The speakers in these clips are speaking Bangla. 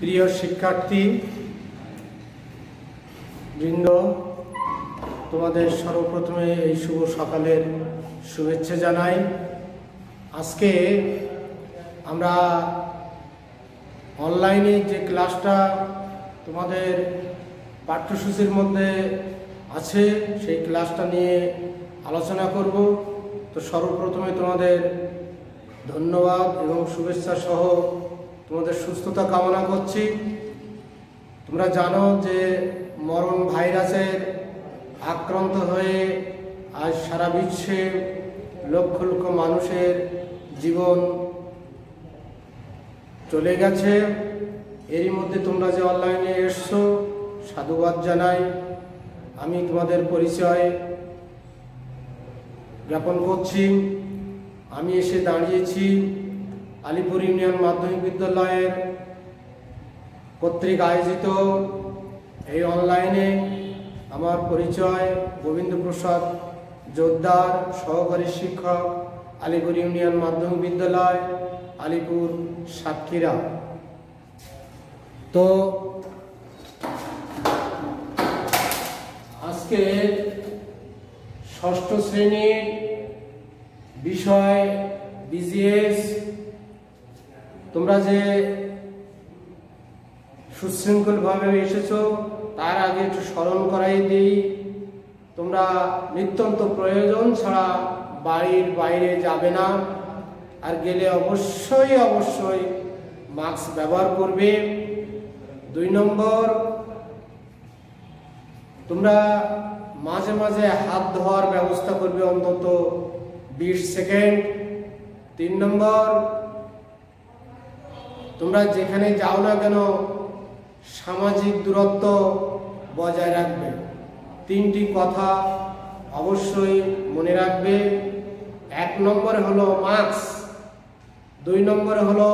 প্রিয় শিক্ষার্থী বৃন্দ, তোমাদের সর্বপ্রথমে এই শুভ সকালের শুভেচ্ছা জানাই। আজকে আমরা অনলাইনে যে ক্লাসটা তোমাদের পাঠ্যসূচির মধ্যে আছে সেই ক্লাসটা নিয়ে আলোচনা করব। তো সর্বপ্রথমে তোমাদের ধন্যবাদ এবং শুভেচ্ছা সহ তোমাদের সুস্থতা কামনা করছি। তোমরা জানো যে মরণ ভাইরাসের আক্রান্ত হয়ে আজ সারা বিশ্বে লক্ষ লক্ষ মানুষের জীবন চলে গেছে। এরই মধ্যে তোমরা যে অনলাইনে এসছো, সাধুবাদ জানাই। আমি তোমাদের পরিচয় জ্ঞাপন করছি। আমি এসে দাঁড়িয়েছি আলিপুর ইউনিয়ন মাধ্যমিক বিদ্যালয়ের কর্তৃক আয়োজিত এই অনলাইনে। আমার পরিচয় গোবিন্দ প্রসাদ জোদ্দার, সহকারী শিক্ষক, আলিপুর ইউনিয়ন মাধ্যমিক বিদ্যালয়, আলিপুর সাতক্ষীরা। তো আজকে ষষ্ঠ শ্রেণীর বিষয় বিজিএস। তোমরা যে সুশৃঙ্খলভাবে এসেছো তার আগে একটু স্মরণ করাই দিই, তোমরা নিত্যন্ত প্রয়োজন ছাড়া বাড়ির বাইরে যাবে না, আর গেলে অবশ্যই অবশ্যই মাস্ক ব্যবহার করবে। 2 নম্বর, তোমরা মাঝে মাঝে হাত ধোয়ার ব্যবস্থা করবে অন্তত 20 সেকেন্ড। 3 নম্বর, তোমরা যেখানে যাও না কেন সামাজিক দূরত্ব বজায় রাখবে। 3টি কথা অবশ্যই মনে রাখবে। 1 নম্বরে হলো মাস্ক, 2 নম্বরে হলো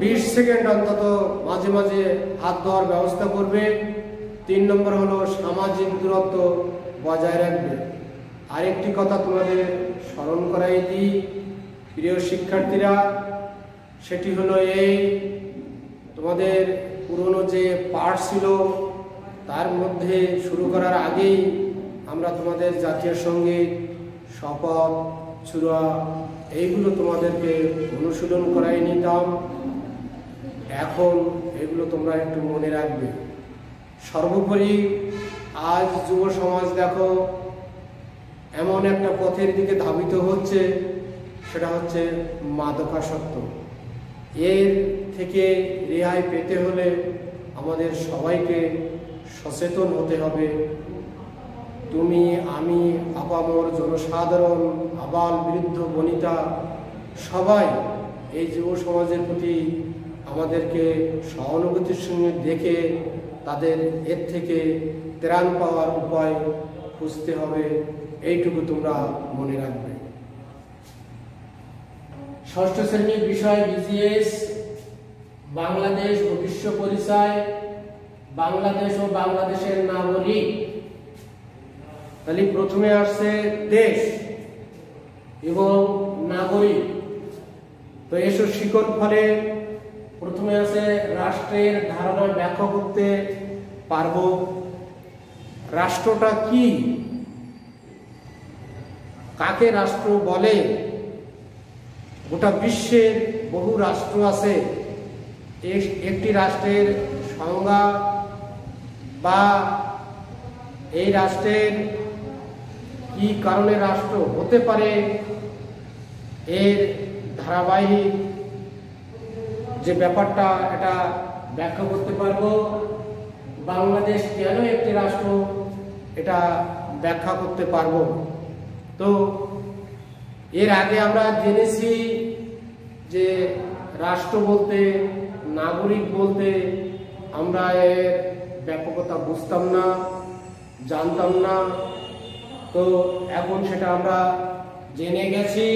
20 সেকেন্ড অন্তত মাঝে মাঝে হাত ধোয়ার ব্যবস্থা করবে। 3 নম্বর হলো সামাজিক দূরত্ব বজায় রাখবে। আরেকটি কথা তোমাদের স্মরণ করাই দিই প্রিয় শিক্ষার্থীরা, সেটি হলো এই, তোমাদের পুরনো যে পাঠ ছিল তার মধ্যে শুরু করার আগেই আমরা তোমাদের জাতীয় সঙ্গীত, শপথ, ছুরা এইগুলো তোমাদেরকে অনুশীলন করাই নিতাম। এখন এগুলো তোমরা একটু মনে রাখবে। সর্বোপরি আজ যুব সমাজ দেখো এমন একটা পথের দিকে ধাবিত হচ্ছে, সেটা হচ্ছে মাদকাসক্ত। এর থেকে রেহাই পেতে হলে আমাদের সবাইকে সচেতন হতে হবে। তুমি, আমি, আপামর জনসাধারণ, আবাল বৃদ্ধ বনিতা সবাই এই যুব সমাজের প্রতি আমাদেরকে সহানুভূতির সঙ্গে দেখে তাদের এর থেকে ত্রাণ পাওয়ার উপায় খুঁজতে হবে। এইটুকু তোমরা মনে রাখবে। ষষ্ঠ শ্রেণীর বিষয় বিজিএস, বাংলাদেশ ও বিশ্ব পরিচয়, বাংলাদেশ ও বাংলাদেশের নাগরিক। তাহলে প্রথমে আসছে দেশ এবং নাগরিক। তো এসব শিকড় ফলে প্রথমে আছে রাষ্ট্রের ধারণা ব্যাখ্যা করতে পারবো। রাষ্ট্রটা কি, কাকে রাষ্ট্র বলে? গোটা বিশ্বের বহু রাষ্ট্র আছে। একটি রাষ্ট্রের সংজ্ঞা বা এই রাষ্ট্রের কি কারণে রাষ্ট্র হতে পারে এর ধারাবাহিক যে ব্যাপারটা এটা ব্যাখ্যা করতে পারবো। বাংলাদেশ কেন একটি রাষ্ট্র এটা ব্যাখ্যা করতে পারবো। তো এর আগে আমরা জেনেছি যে রাষ্ট্র বলতে, নাগরিক বলতে আমরা এর ব্যাপকতা বুঝতাম না, জানতাম না। তো এখন সেটা আমরা জেনে গেছি।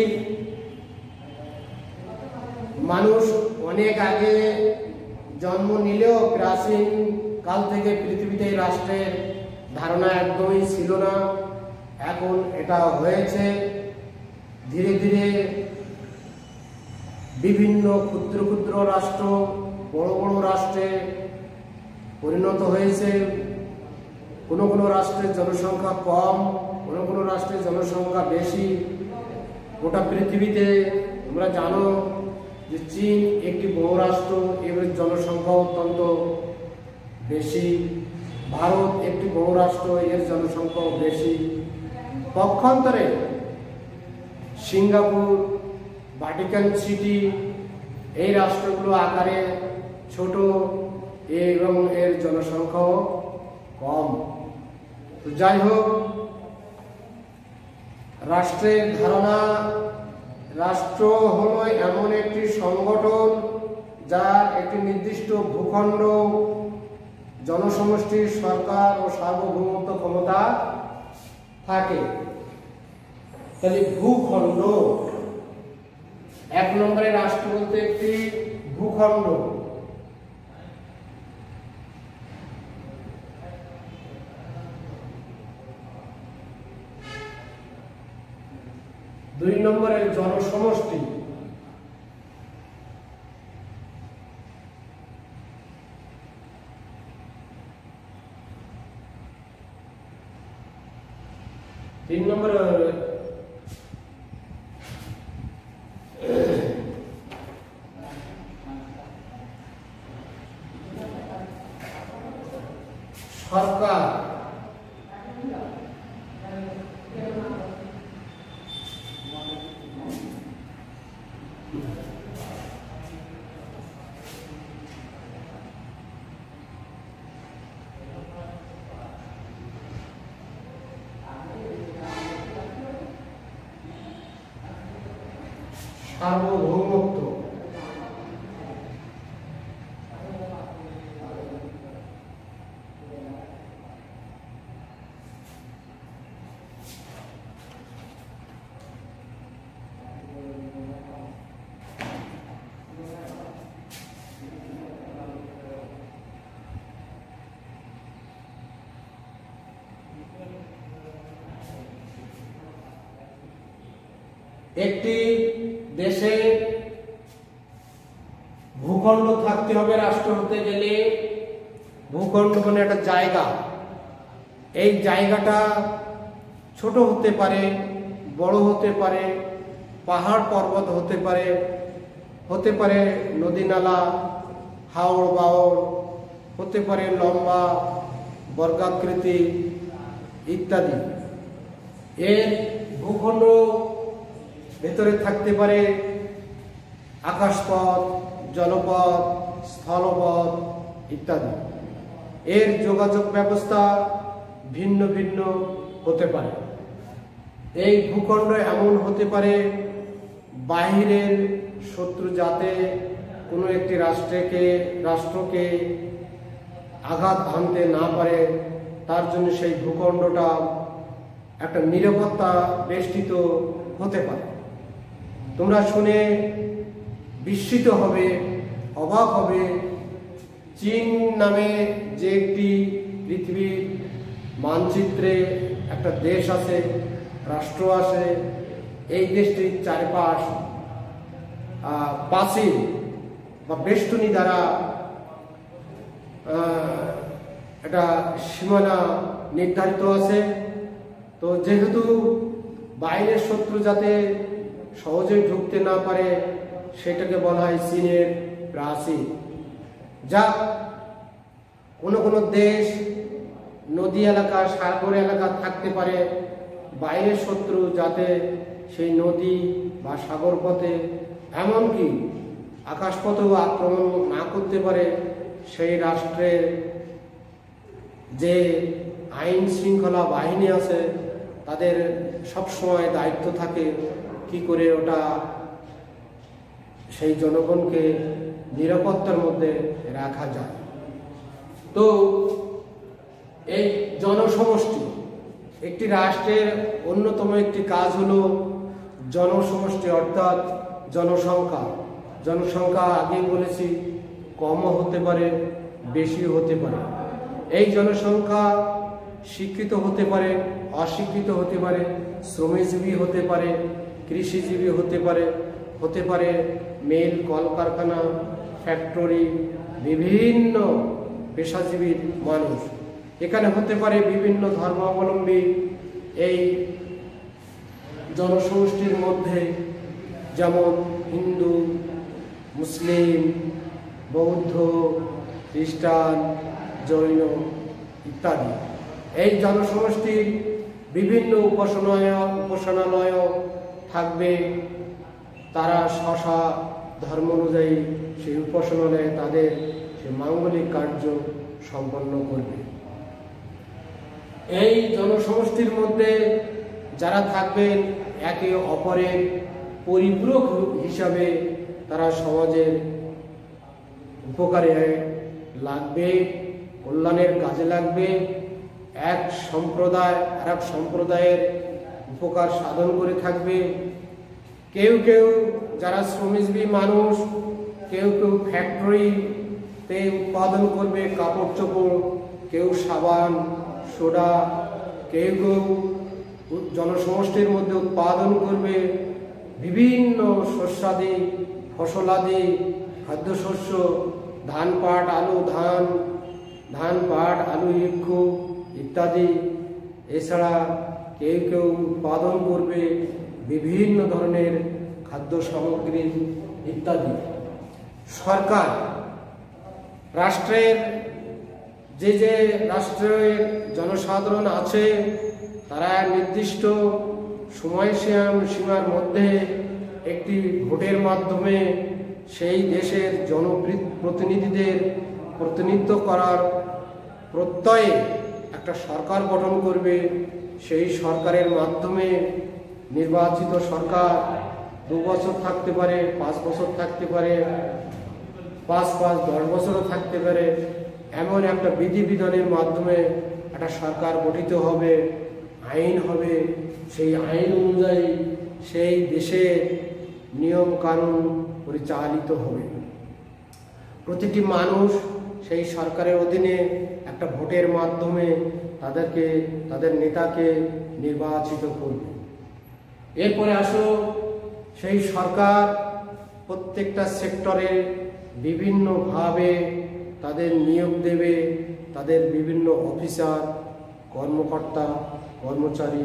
মানুষ অনেক আগে জন্ম নিলেও প্রাচীন কাল থেকে পৃথিবীতে রাষ্ট্রের ধারণা একদমই ছিল না। এখন এটা হয়েছে। ধীরে ধীরে বিভিন্ন ক্ষুদ্র ক্ষুদ্র রাষ্ট্র বড় বড় রাষ্ট্রে পরিণত হয়েছে। কোনো কোনো রাষ্ট্রের জনসংখ্যা কম, কোনো কোনো রাষ্ট্রের জনসংখ্যা বেশি। গোটা পৃথিবীতে তোমরা জানো যে চীন একটি বড় রাষ্ট্র, এর জনসংখ্যা অত্যন্ত বেশি। ভারত একটি বড় রাষ্ট্র, এর জনসংখ্যা বেশি। পক্ষান্তরে সিঙ্গাপুর, ভ্যাটিকান সিটি এই রাষ্ট্রগুলো আকারে ছোট এবং এর জনসংখ্যাও কম। তো যাই হোক, রাষ্ট্রের ধারণা, রাষ্ট্র হলো এমন একটি সংগঠন যার একটি নির্দিষ্ট ভূখণ্ড, জনসমষ্টির সরকার ও সার্বভৌমত্ব ক্ষমতা থাকে। তাহলে ভূখণ্ড, 1 নম্বরে রাষ্ট্র বলতে একটি ভূখণ্ড। দুই নম্বরে জনসমষ্টি। তিন নম্বরে সরকার। সার্বভৌমত্ব। একটি দেশে ভূখণ্ড থাকতে হবে রাষ্ট্র হতে গেলে। ভূখণ্ড মানে একটা জায়গা। এই জায়গাটা ছোট হতে পারে, বড় হতে পারে, পাহাড় পর্বত হতে পারে নদী নালা, হাওড় বাওড়, হতে পারে লম্বা বর্গাকৃতি ইত্যাদি। এর ভূখণ্ড ভেতরে থাকতে পারে আকাশপথ, জলপথ, স্থলপথ ইত্যাদি। এর যোগাযোগ ব্যবস্থা ভিন্ন ভিন্ন হতে পারে। এই ভূখণ্ড এমন হতে পারে বাহিরের শত্রু যাতে কোনো একটি রাষ্ট্রকে আঘাত আনতে না পারে, তার জন্য সেই ভূখণ্ডটা একটা নিরাপত্তা বেষ্টিত হতে পারে। তোমরা শুনে বিস্মিত হবে, অবাক হবে, চীন নামে যে একটি পৃথিবীর মানচিত্রে একটা দেশ আছে, রাষ্ট্র আছে, এই দেশটির চারপাশ পাঁচিল বা বেষ্টনী দ্বারা একটা সীমানা নির্ধারিত আছে। তো যেহেতু বাইরের শত্রু যাতে সহজেই ঢুকতে না পারে, সেটাকে বলা হয় চীনের প্রাচীর। যা কোনো কোনো দেশ নদী এলাকা, সাগর এলাকা থাকতে পারে, বাইরের শত্রু যাতে সেই নদী বা সাগর পথে, এমনকি আকাশপথেও আক্রমণ না করতে পারে, সেই রাষ্ট্রের যে আইন শৃঙ্খলা বাহিনী আছে তাদের সবসময় দায়িত্ব থাকে কি করে ওটা সেই জনগণকে নিরাপত্তার মধ্যে রাখা যায়। তো এই জনসমষ্টি, একটি রাষ্ট্রের অন্যতম একটি কাজ হলো জনসমষ্টি, অর্থাৎ জনসংখ্যা। জনসংখ্যা আগেই বলেছি কমও হতে পারে, বেশি হতে পারে। এই জনসংখ্যা শিক্ষিত হতে পারে, অশিক্ষিত হতে পারে, শ্রমজীবী হতে পারে, কৃষিজীবী হতে পারে, হতে পারে মিল, কলকারখানা, ফ্যাক্টরি, বিভিন্ন পেশাজীবীর মানুষ। এখানে হতে পারে বিভিন্ন ধর্মাবলম্বী। এই জনসমষ্টির মধ্যে যেমন হিন্দু, মুসলিম, বৌদ্ধ, খ্রিস্টান, জৈন ইত্যাদি। এই জনসমষ্টির বিভিন্ন উপাসনালয় থাকবে। তারা স্ব ধর্ম অনুযায়ী সেই উপাসনালয়ে তাদের সে মাঙ্গলিক কার্য সম্পন্ন করবে। এই জনসমষ্টির মধ্যে যারা থাকবেন একে অপরের পরিপূরক হিসাবে তারা সমাজের উপকারে লাগবে, কল্যাণের কাজে লাগবে। এক সম্প্রদায় আর এক সম্প্রদায়ের উপকার সাধন করে থাকবে। কেউ কেউ যারা শ্রমজীবী মানুষ, কেউ কেউ ফ্যাক্টরিতে উৎপাদন করবে কাপড় চোপড়, কেউ সাবান, সোডা, কেউ কেউ জনসমষ্টির মধ্যে উৎপাদন করবে বিভিন্ন শস্যাদি, ফসলাদি, খাদ্যশস্য, ধান, পাট, আলু, ধান, পাট, আলু, ইক্ষু ইত্যাদি। এছাড়া কেউ কেউ উৎপাদন করবে বিভিন্ন ধরনের খাদ্য সামগ্রী ইত্যাদি। সরকার, রাষ্ট্রের যে রাষ্ট্রের জনসাধারণ আছে তারা নির্দিষ্ট সময়সীমার মধ্যে একটি ভোটের মাধ্যমে সেই দেশের জনপ্রতিনিধিদের প্রতিনিধিত্ব করার প্রত্যয়ে একটা সরকার গঠন করবে। সেই সরকারের মাধ্যমে নির্বাচিত সরকার 2 বছর থাকতে পারে, 5 বছর থাকতে পারে, 10 বছরও থাকতে পারে। এমন একটা বিধিবিধানের মাধ্যমে একটা সরকার গঠিত হবে, আইন হবে। সেই আইন অনুযায়ী সেই দেশের নিয়ম কানুন পরিচালিত হবে। প্রতিটি মানুষ সেই সরকারের অধীনে একটা ভোটের মাধ্যমে তাদের নেতাকে নির্বাচিত করবে। এরপরে আসো, সেই সরকার প্রত্যেকটা সেক্টরে বিভিন্নভাবে তাদের নিয়োগ দেবে, তাদের বিভিন্ন অফিসার, কর্মকর্তা, কর্মচারী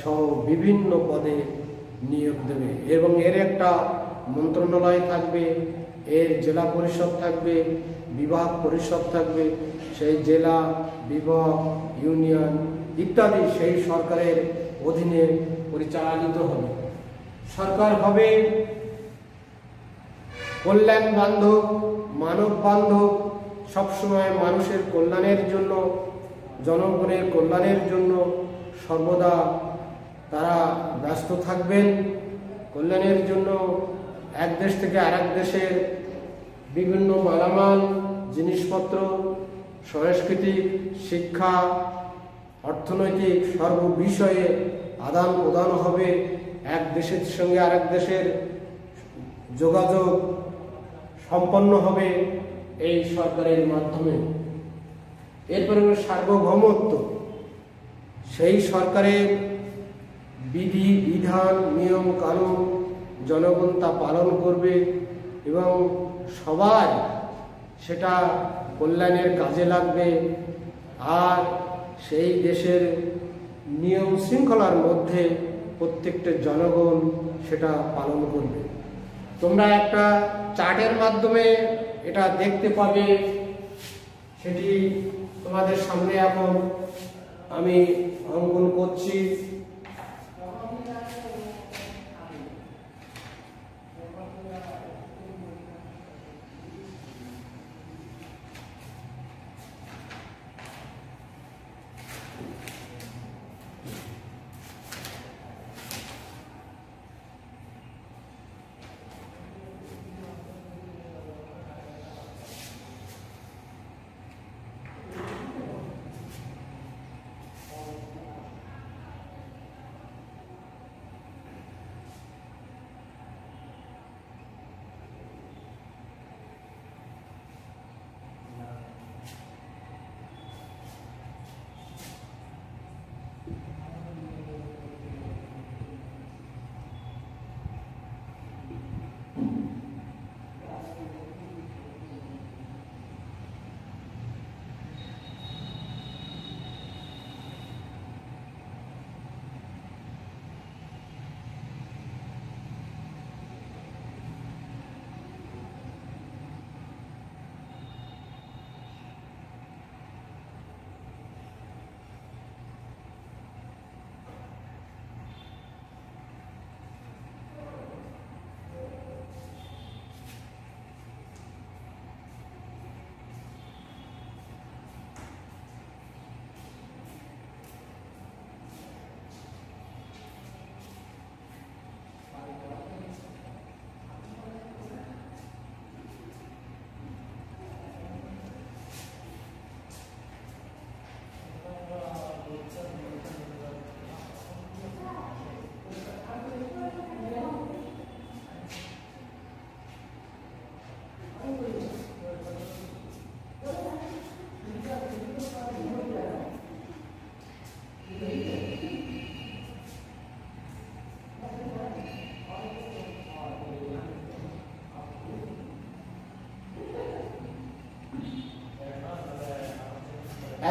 সহ বিভিন্ন পদে নিয়োগ দেবে। এবং এর একটা মন্ত্রণালয় থাকবে, এর জেলা পরিষদ থাকবে, বিভাগ পরিষদ থাকবে। সেই জেলা, বিভাগ, ইউনিয়ন ইত্যাদি সেই সরকারের অধীনে পরিচালিত হবে। সরকার হবে কল্যাণ বান্ধব, মানব বান্ধব, সবসময় মানুষের কল্যাণের জন্য, জনগণের কল্যাণের জন্য সর্বদা তারা ব্যস্ত থাকবেন। কল্যাণের জন্য এক দেশ থেকে আরেক দেশের বিভিন্ন মালামাল, জিনিসপত্র, সাংস্কৃতিক, শিক্ষা, অর্থনৈতিক সর্ব বিষয়ে আদান প্রদান হবে। এক দেশের সঙ্গে আরেক দেশের যোগাযোগ সম্পন্ন হবে এই সরকারের মাধ্যমে। এরপরে সার্বভৌমত্ব, সেই সরকারের বিধি বিধান, নিয়ম কানুন জনগণ তা পালন করবে এবং সবাই সেটা কল্যাণের কাজে লাগবে। আর সেই দেশের নিয়ম শৃঙ্খলার মধ্যে প্রত্যেকটা জনগণ সেটা পালন করবে। তোমরা একটা চার্টের মাধ্যমে এটা দেখতে পাবে। সেটি তোমাদের সামনে এখন আমি অঙ্কন করছি।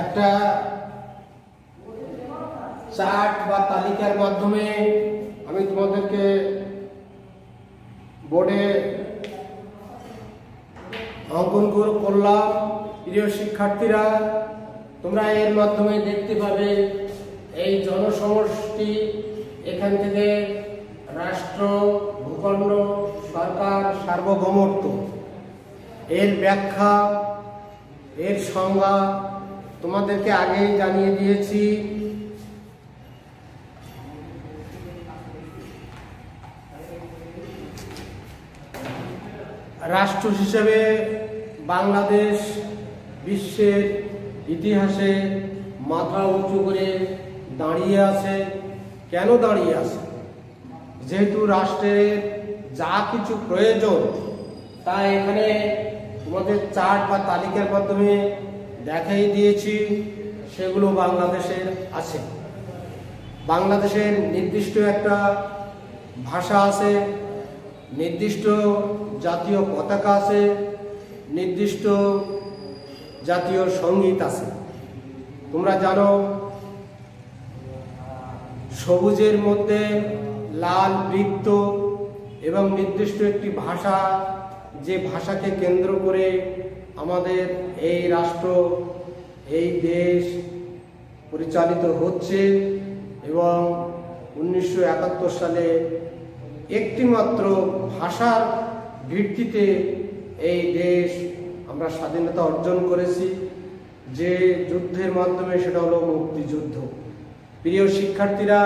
একটা চার্ট বা তালিকার মাধ্যমে আমি তোমাদেরকে বোর্ডে অঙ্কন করলাম। প্রিয় শিক্ষার্থীরা, তোমরা এর মাধ্যমে দেখতে পাবে এই জনসমষ্টি, এখান থেকে রাষ্ট্র, ভূখণ্ড, সরকার, সার্বভৌমত্ব, এর ব্যাখ্যা, এর সংজ্ঞা তোমাদেরকে আগেই জানিয়ে দিয়েছি। রাষ্ট্র হিসেবে বাংলাদেশ বিশ্বের ইতিহাসে মাথা উঁচু করে দাঁড়িয়ে আছে। কেন দাঁড়িয়ে আছে? যেহেতু রাষ্ট্রের যা কিছু প্রয়োজন তা এখানে তোমাদের চার্ট বা তালিকার মাধ্যমে দেখাই দিয়েছি, সেগুলো বাংলাদেশের আছে। বাংলাদেশের নির্দিষ্ট একটা ভাষা আছে, নির্দিষ্ট জাতীয় পতাকা আছে, নির্দিষ্ট জাতীয় সঙ্গীত আছে। তোমরা জানো সবুজের মধ্যে লাল বৃত্ত এবং নির্দিষ্ট একটি ভাষা, যে ভাষাকে কেন্দ্র করে আমাদের এই রাষ্ট্র, এই দেশ পরিচালিত হচ্ছে। এবং 1971 সালে একটিমাত্র ভাষার ভিত্তিতে এই দেশ আমরা স্বাধীনতা অর্জন করেছি, যে যুদ্ধের মাধ্যমে, সেটা হলো মুক্তিযুদ্ধ। প্রিয় শিক্ষার্থীরা,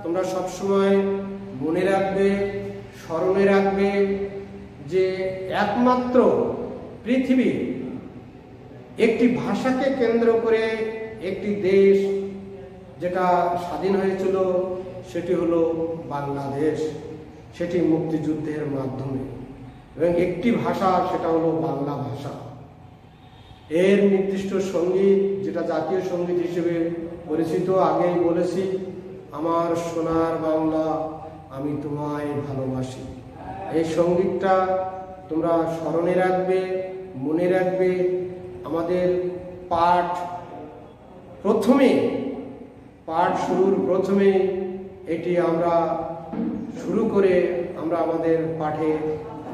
তোমরা সবসময় মনে রাখবে, স্মরণে রাখবে যে একমাত্র পৃথিবী একটি ভাষাকে কেন্দ্র করে একটি দেশ যেটা স্বাধীন হয়েছিল সেটি হলো বাংলাদেশ, সেটি মুক্তিযুদ্ধের মাধ্যমে। এবং একটি ভাষা, সেটা হলো বাংলা ভাষা। এর নির্দিষ্ট সঙ্গীত, যেটা জাতীয় সঙ্গীত হিসেবে পরিচিত, আগেই বলেছি, আমার সোনার বাংলা আমি তোমায় ভালোবাসি। এই সঙ্গীতটা তোমরা স্মরণে রাখবে, মনে রাখবে। আমাদের পাঠ শুরুর প্রথমে এটি আমরা শুরু করে আমরা আমাদের পাঠে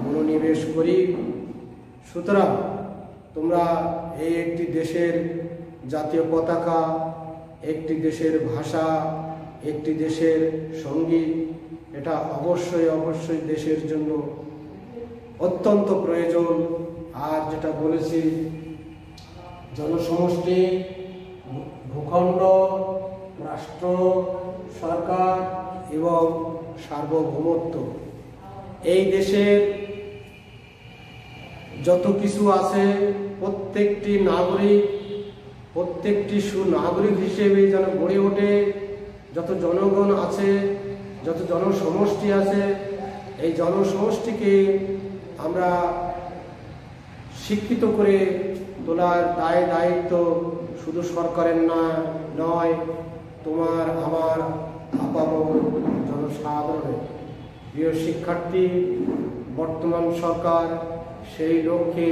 মনোনিবেশ করি। সুতরাং তোমরা এই একটি দেশের জাতীয় পতাকা, একটি দেশের ভাষা, একটি দেশের সঙ্গীত, এটা অবশ্যই দেশের জন্য অত্যন্ত প্রয়োজন। আর যেটা বলেছি, জনসমষ্টি, ভূখণ্ড, রাষ্ট্র, সরকার এবং সার্বভৌমত্ব, এই দেশের যত কিছু আছে প্রত্যেকটি নাগরিক, প্রত্যেকটি সুনাগরিক হিসেবে যেন গড়ে ওঠে। যত জনগণ আছে, যত জনসমষ্টি আছে, এই জনসমষ্টিকে আমরা শিক্ষিত করে তোলার দায়িত্ব শুধু সরকারের নয়, তোমার, আমার, আপামর জনসাধারণের। প্রিয় শিক্ষার্থী, বর্তমান সরকার সেই লক্ষ্যে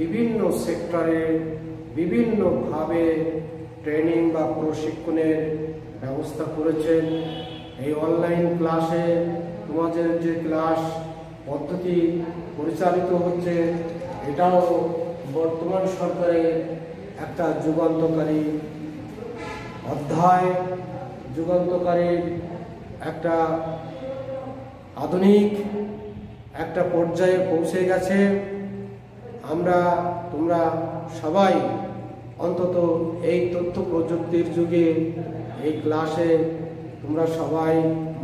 বিভিন্ন সেক্টরে বিভিন্নভাবে ট্রেনিং বা প্রশিক্ষণের ব্যবস্থা করেছেন। এই অনলাইন ক্লাসে তোমাদের যে ক্লাস পদ্ধতি পরিচালিত হচ্ছে, এটাও বর্তমান সরকারের একটা যুগান্তকারী অধ্যায়, যুগান্তকারী একটা আধুনিক একটা পর্যায়ে পৌঁছে গেছে। তোমরা সবাই অন্তত এই তথ্য প্রযুক্তির যুগে এই ক্লাসে তোমরা সবাই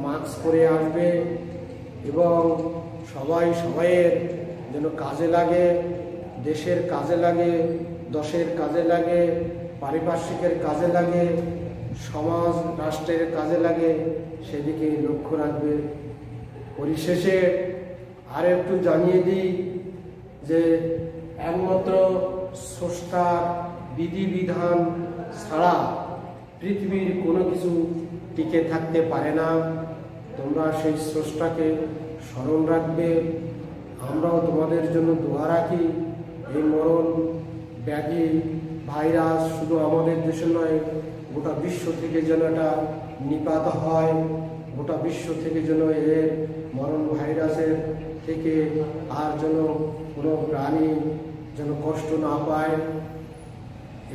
মাস্ক পরে আসবে এবং সবাইয়ের যেন কাজে লাগে, দেশের কাজে লাগে, দশের কাজে লাগে, পারিপার্শ্বিকের কাজে লাগে, সমাজ রাষ্ট্রের কাজে লাগে, সেদিকে লক্ষ্য রাখবে। পরিশেষে আর একটু জানিয়ে দিই যে একমাত্র স্রষ্টার বিধিবিধান ছাড়া পৃথিবীর কোনো কিছু টিকে থাকতে পারে না। তোমরা সেই স্রষ্টাকে স্মরণ রাখবে। আমরাও তোমাদের জন্য দোয়া রাখি। এই মরণ ব্যাধি ভাইরাস শুধু আমাদের দেশে নয়, গোটা বিশ্ব থেকে যেন এটা নিপাত হয়, গোটা বিশ্ব থেকে যেন এর মরণ ভাইরাসের থেকে আর যেন কোনো প্রাণী যেন কষ্ট না পায়।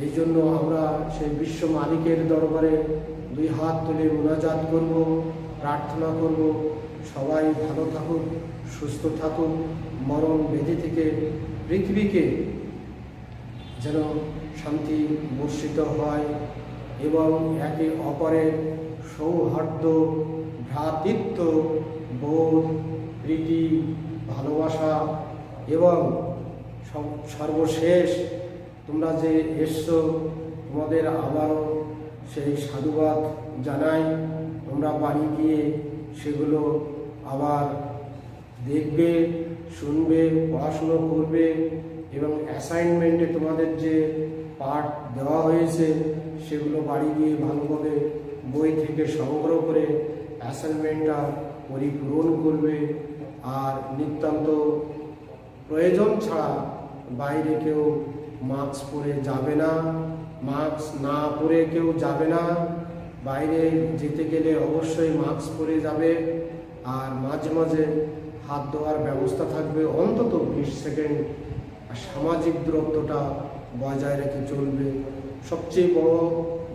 এই জন্য আমরা সেই বিশ্ব মালিকের দরবারে দুই হাত তুলে মোনাজাত করব, প্রার্থনা করব, সবাই ভালো থাকুক, সুস্থ থাকুক, মরণ ব্যাধি থেকে পৃথিবীকে যেন শান্তি বর্ষিত হয় এবং একে অপরের সৌহার্দ্য, ভ্রাতৃত্ব বোধ, প্রীতি, ভালোবাসা এবং সর্বশেষ তোমরা যে এসছো, তোমাদের আবারও সেই সাধুবাদ জানাই। তোমরা বাড়ি গিয়ে সেগুলো আবার দেখবে, শুনবে, পড়াশুনো করবে এবং অ্যাসাইনমেন্টে তোমাদের যে পাঠ দেওয়া হয়েছে সেগুলো বাড়ি গিয়ে ভালোভাবে বই থেকে সংগ্রহ করে অ্যাসাইনমেন্টটা পরিপূরণ করবে। আর নিতান্ত প্রয়োজন ছাড়া বাইরে কেউ মাস্ক পরে যাবে না, মাস্ক না পরে কেউ যাবে না। বাইরে যেতে গেলে অবশ্যই মাস্ক পরে যাবে আর মাঝে মাঝে হাত ধোয়ার ব্যবস্থা থাকবে অন্তত 20 সেকেন্ড। আর সামাজিক দূরত্বটা বজায় রেখে চলবে। সবচেয়ে বড়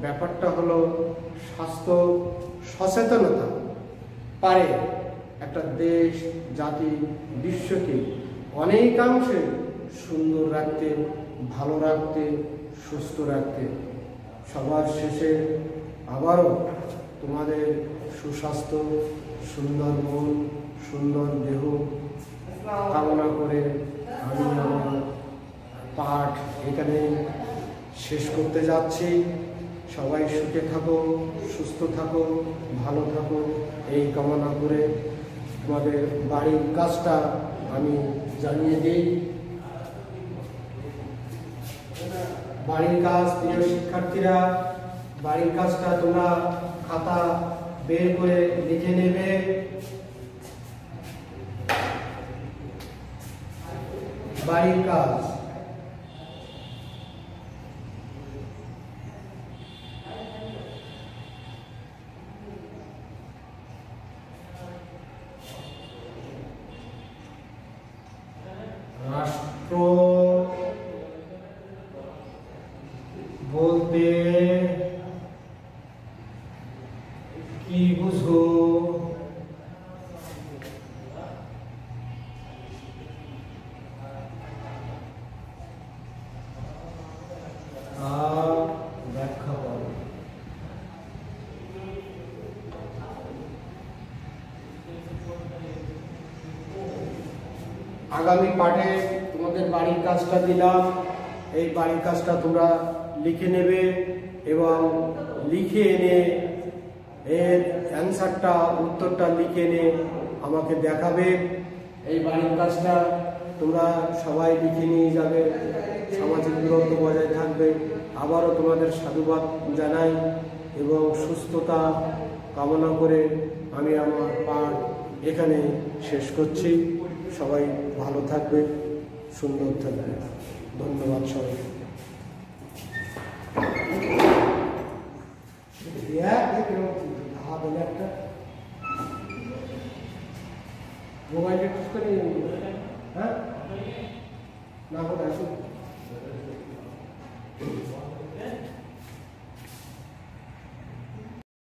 ব্যাপারটা হলো স্বাস্থ্য সচেতনতা পারে একটা দেশ, জাতি, বিশ্বকে অনেকাংশে সুন্দর রাখতে, ভালো রাখতে, সুস্থ রাখতে। সবার শেষে আবারও তোমাদের সুস্বাস্থ্য, সুন্দর মন, সুন্দর দেহ কামনা করে আমি আমার পাঠ এখানে শেষ করতে যাচ্ছি। সবাই সুখে থাকো, সুস্থ থাকো, ভালো থাকো এই কামনা করে তোমাদের বাড়ির কাজটা আমি জানিয়ে দিই। বাড়ির কাজ, প্রিয় শিক্ষার্থীরা, বাড়ির কাজটা তোমরা খাতা বের করে লিখে নেবে। বাড়ির কাজ রাষ্ট্র বলতে কি বুঝো? ব্যাখ্যা করো। আগামী পাঠে তোমাদের বাড়ির কাজটা দিলাম, এই বাড়ির কাজটা তোমরা লিখে নেবে এবং লিখে এনে এর অ্যান্সারটা, উত্তরটা লিখে এনে আমাকে দেখাবে। এই বাড়ির কাজটা তোমরা সবাই লিখে নিয়ে যাবে, সামাজিক দূরত্ব বজায় থাকবে। আবারও তোমাদের সাধুবাদ জানাই এবং সুস্থতা কামনা করে আমি আমার পাঠ এখানে শেষ করছি। সবাই ভালো থাকবে, সুন্দর থাকবে। ধন্যবাদ সবাই। মোবাইল হ্যাঁ না